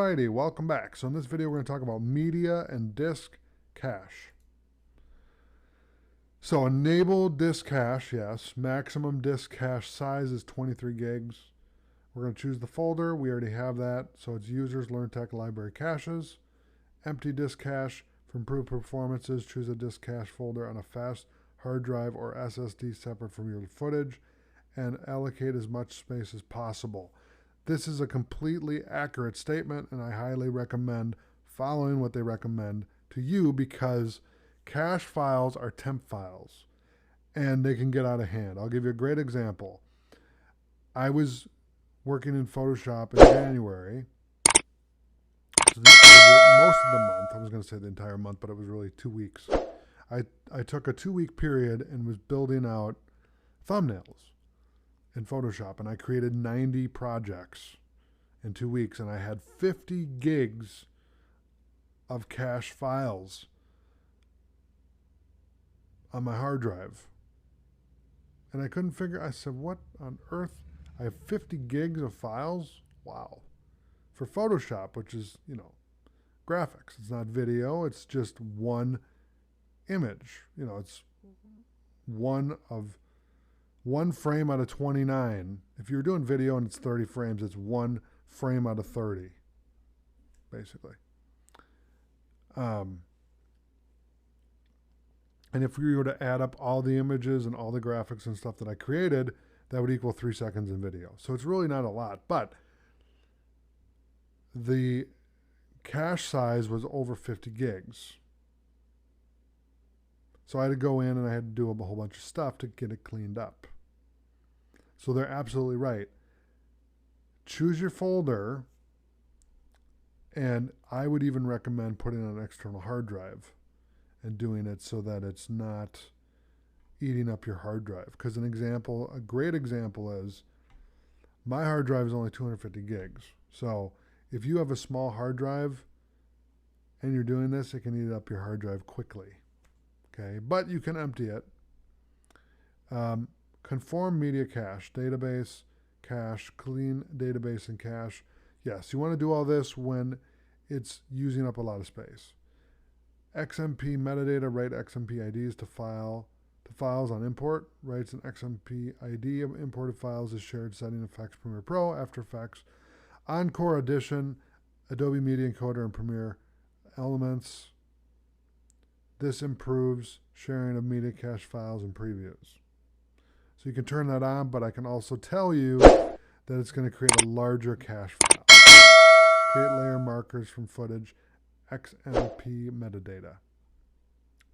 Alrighty, welcome back. So in this video, we're going to talk about media and disk cache. So enable disk cache, yes. Maximum disk cache size is 23 gigs. We're going to choose the folder. We already have that. So it's users, LearnTech, library caches. Empty disk cache. For improved performances, choose a disk cache folder on a fast hard drive or SSD separate from your footage and allocate as much space as possible. This is a completely accurate statement, and I highly recommend following what they recommend to you because cache files are temp files and they can get out of hand. I'll give you a great example. I was working in Photoshop in January. So most of the month, I was going to say the entire month, but it was really 2 weeks. I took a 2-week period and was building out thumbnails in Photoshop, and I created 90 projects in 2 weeks, and I had 50 gigs of cache files on my hard drive. And I couldn't figure, I said, what on earth? I have 50 gigs of files? Wow. For Photoshop, which is, graphics. It's not video, it's just one image. It's one frame out of 29. If you're doing video and it's 30 frames, it's one frame out of 30, basically. And if we were to add up all the images and all the graphics and stuff that I created, that would equal 3 seconds in video. So it's really not a lot, but the cache size was over 50 gigs. So I had to go in and I had to do a whole bunch of stuff to get it cleaned up. So they're absolutely right. Choose your folder, and I would even recommend putting it on an external hard drive and doing it so that it's not eating up your hard drive. Because a great example is my hard drive is only 250 gigs. So if you have a small hard drive and you're doing this, it can eat up your hard drive quickly. Okay, but you can empty it. Conform media cache, database, cache, clean database and cache. Yes, you want to do all this when it's using up a lot of space. XMP metadata, write XMP IDs to files on import. Writes an XMP ID of imported files is shared setting Effects, Premiere Pro, AfterEffects, Encore Edition, Adobe Media Encoder, and Premiere Elements. This improves sharing of media cache files and previews. So you can turn that on, but I can also tell you that it's going to create a larger cache file. Create layer markers from footage, XMP metadata.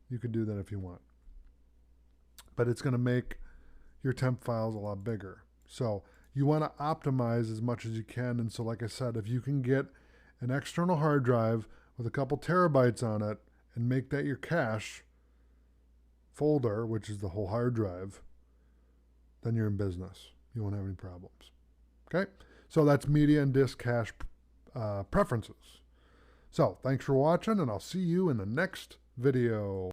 You could do that if you want. But it's going to make your temp files a lot bigger. So you want to optimize as much as you can. And so like I said, if you can get an external hard drive with a couple terabytes on it and make that your cache folder, which is the whole hard drive, then you're in business. You won't have any problems. Okay? So that's media and disk cache preferences. So thanks for watching, and I'll see you in the next video.